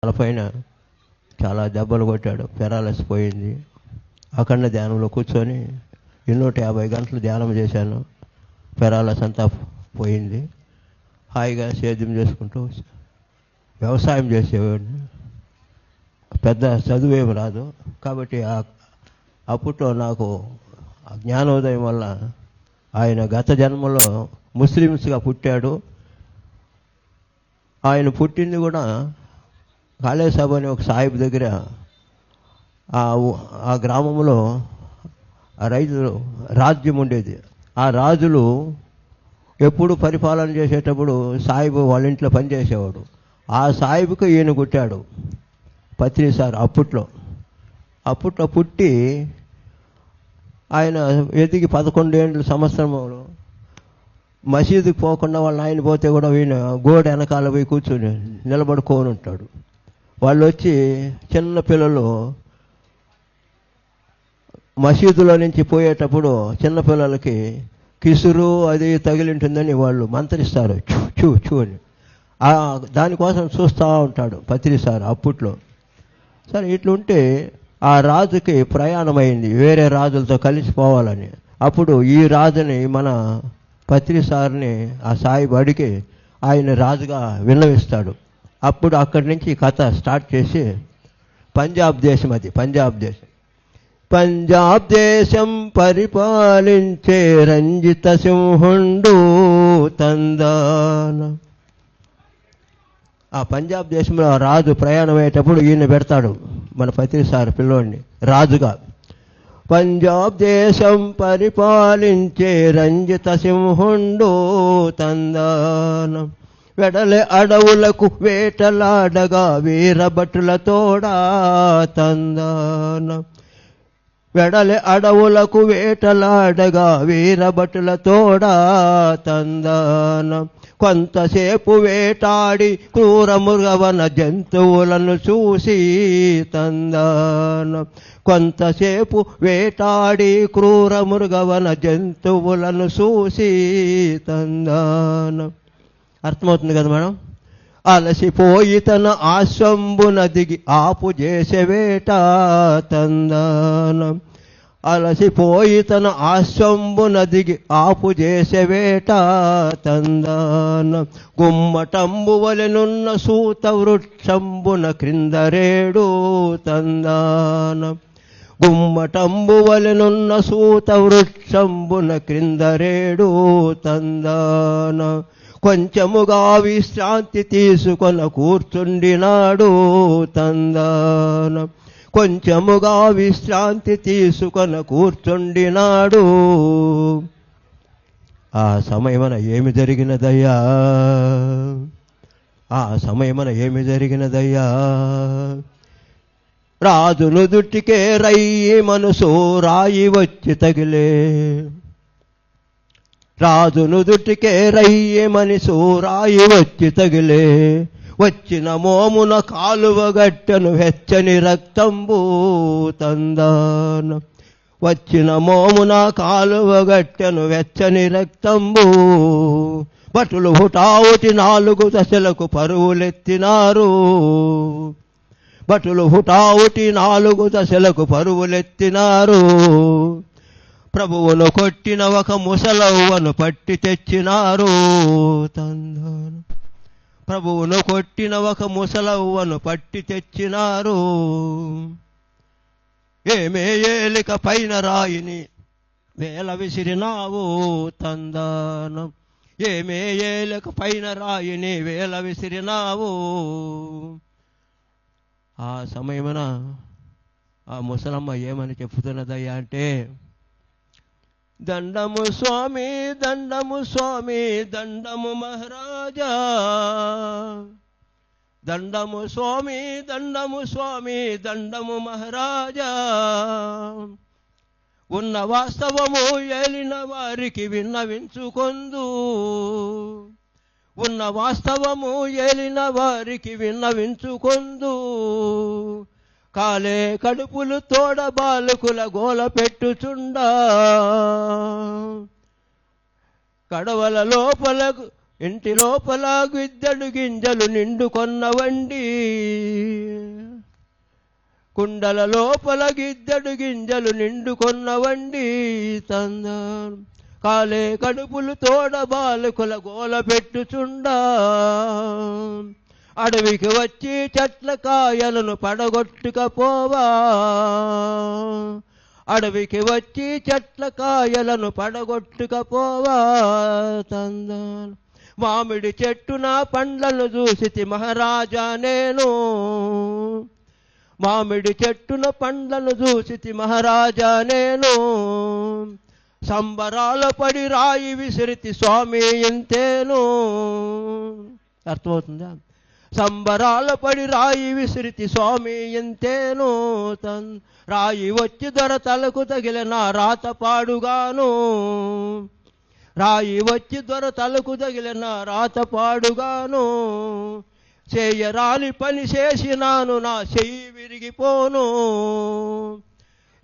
తలపైన చాలా దెబ్బలు కొట్టాడు, పెరాలసిస్ పోయింది. అఖండ ధ్యానంలో కూర్చొని 250 గంటలు ధ్యానం చేశాను. పెరాలసిస్ అంతా పోయింది. హాయిగా సేద్యం చేసుకుంటూ వ్యవసాయం చేసేవాడిని. పెద్ద చదువేమి రాదు కాబట్టి అప్పట్లో నాకు జ్ఞానోదయం వల్ల ఆయన గత జన్మలో ముస్లిమ్స్గా పుట్టాడు. ఆయన పుట్టింది కూడా కాళేసాబ్ అనే ఒక సాహిబ్ దగ్గర. ఆ గ్రామంలో రైతులు రాజ్యం ఉండేది. ఆ రాజులు ఎప్పుడు పరిపాలన చేసేటప్పుడు సాహిబ్ వాళ్ళ ఇంట్లో పనిచేసేవాడు. ఆ సాహిబ్కి ఈయన పుట్టాడు పత్రి సార్. అప్పట్లో పుట్టి ఆయన ఎదిగి 11 సంవత్సరంలో మసీదుకి పోకుండా వాళ్ళ ఆయన పోతే కూడా ఈయన గోడ వెనకాల పోయి కూర్చొని నిలబడుకొని ఉంటాడు. వాళ్ళు వచ్చి చిన్న పిల్లలు మసీదులో నుంచి పోయేటప్పుడు చిన్నపిల్లలకి కిసురు అది తగిలింటుందని వాళ్ళు మంత్రిస్తారు, చూ చూ చూ అని. దానికోసం చూస్తూ ఉంటాడు పత్రి సార్ అప్పట్లో. సరే ఇట్లుంటే ఆ రాజుకి ప్రయాణమైంది వేరే రాజులతో కలిసిపోవాలని. అప్పుడు ఈ రాజుని మన పత్రి సార్ని ఆ సాహిబ్ అడిగి ఆయన రాజుగా విన్నవిస్తాడు. అప్పుడు అక్కడి నుంచి కథ స్టార్ట్ చేసి పంజాబ్ దేశం, అది పంజాబ్ దేశం పరిపాలించే రంజిత సింహుండు తందాన. ఆ పంజాబ్ దేశంలో రాజు ప్రయాణం అయ్యేటప్పుడు ఈయన పెడతాడు మన పత్రి సార్ పిల్లోడిని రాజుగా. పంజాబ్ దేశం పరిపాలించే రంజిత సింహుండు తందాన. వెడలె అడవులకు వేటలాడగా వీరభటుల తోడా తందాన. వెడలె అడవులకు వేటలాడగా వీరభటుల తోడా తందాన. కొంతసేపు వేటాడి క్రూర మృగవన జంతువులను చూసి తందాన. కొంతసేపు వేటాడి క్రూర మృగవన జంతువులను చూసి తందాన. అర్థమవుతుంది కదా మేడం? అలసిపోయి తన ఆశ్వంబున దిగి ఆపు చేసే వేట తందానం. అలసిపోయి తన ఆశ్వంబున దిగి ఆపు చేసే వేట తందానం. గుమ్మటంబు వలెనున్న సూత వృక్షంబున క్రిందరేడు తందానం. గుమ్మటంబు వలెనున్న సూత వృక్షంబున క్రిందరేడు తందానం. కొంచెముగా విశ్రాంతి తీసుకొన కూర్చుండినాడు తందానం. కొంచెముగా విశ్రాంతి తీసుకొన కూర్చుండినాడు. ఆ సమయమన ఏమి జరిగినదయ్యా, ఆ సమయమన ఏమి జరిగినదయ్యా. రాజును దుట్టికే రయ్యి మనసు రాయి వచ్చి తగిలే. రాజును దుట్టికే రయ్యి మనసు రాయి వచ్చి తగిలే. వచ్చిన మోమున కాలువ గట్టెను వెచ్చని రక్తంబు తందాన. వచ్చిన మోమున కాలువ గట్టెను వెచ్చని రక్తంబు. భటులు హుటాహుటి 4 దశలకు పరువులెత్తినారు. భటులు హుటాహుటి 4 దశలకు పరువులెత్తినారు. ప్రభువును కొట్టిన ఒక ముసలవ్వను పట్టి తెచ్చినారు తందాన. ప్రభువును కొట్టిన ఒక ముసలవ్వను పట్టి తెచ్చినారు. ఏమే ఏలిక పైన రాయిని వేల విసిరినావు తందానం. ఏమే ఏలిక పైన రాయిని వేల విసిరినావు. ఆ సమయమున ఆ ముసలమ్మ ఏమని చెప్పుతున్నదయ్యా అంటే, దండము స్వామి దండము స్వామి దండము మహారాజా. దండము స్వామి దండము స్వామి దండము మహారాజా. ఉన్న వాస్తవము ఏలిన వారికి విన్నవించుకొందు. ఉన్న వాస్తవము ఏలిన వారికి విన్నవించుకొందు. కాలే కడుపులు తోడ బాలుకుల గోల పెట్టుచుండా. కడవల లోపలకు ఇంటి లోపల గుద్దెడు గింజలు నిండుకొన్నవండి, కుండల లోపల గిద్దెడు గింజలు నిండుకొన్నవండి. తందాను కాలే కడుపులు తోడ బాలకుల గోల పెట్టుచుండా, అడవికి వచ్చి చెట్ల కాయలను పడగొట్టుకపోవా, అడవికి వచ్చి చెట్ల కాయలను పడగొట్టుకపోవా. తందాను మామిడి చెట్టున పండ్లను చూసితి మహారాజా నేను, మామిడి చెట్టున పండ్లను చూసితి మహారాజా నేను, సంబరాల పడి రాయి విసిరితి స్వామి ఇంతేను. అర్థమవుతుందా? సంబరాల పడి రాయి విసిరితి స్వామి ఇంతేను. రాయి వచ్చి దొర తలకు తగిలిన రాత పాడుగాను, రాయి వచ్చి దొర తలకు తగిలిన రాత పాడుగాను. చేయరాని పని చేసినాను నా చెయ్యి విరిగిపోను,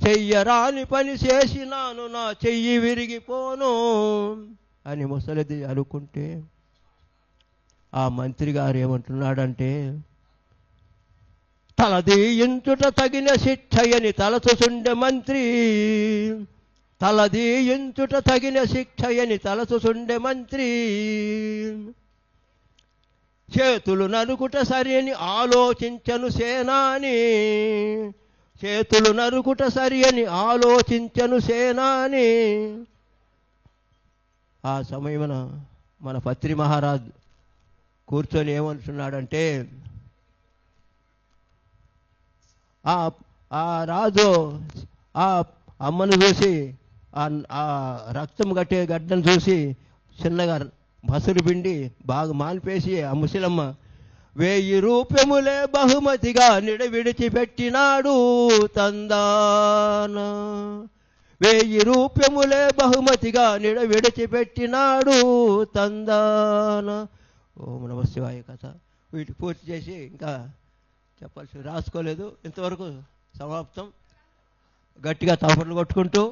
చెయ్యరాని పని చేసినాను నా చెయ్యి విరిగిపోను అని ముసలిది అనుకుంటే, ఆ మంత్రి గారు ఏమంటున్నాడంటే, తలదీయించుట తగిన శిక్షయని తలచుచుండె మంత్రి, తలదీయించుట తగిన శిక్షయని తలచుచుండె మంత్రి. చేతులు నరుకుట సరియని ఆలోచించను సేనాని, చేతులు నరుకుట సరియని ఆలోచించను సేనాని. ఆ సమయమున మన పత్రి మహారాజు కూర్చొని ఏమంటున్నాడంటే, ఆ రాజు ఆ అమ్మను చూసి, ఆ రక్తం కట్టే గడ్డను చూసి చిన్నగా బసురు పిండి బాగా మాన్పేసి ఆ ముసలమ్మ 1000 రూప్యములే బహుమతిగా విడిచిపెట్టినాడు. తందాన 1000 రూప్యములే బహుమతిగా విడిచిపెట్టినాడు. తందాన. ఓం నమః శివాయ కథ వీటి పూర్తి చేసి ఇంకా చెప్పాల్సి రాసుకోలేదు, ఇంతవరకు సమాప్తం. గట్టిగా తపలు కొట్టుకుంటూ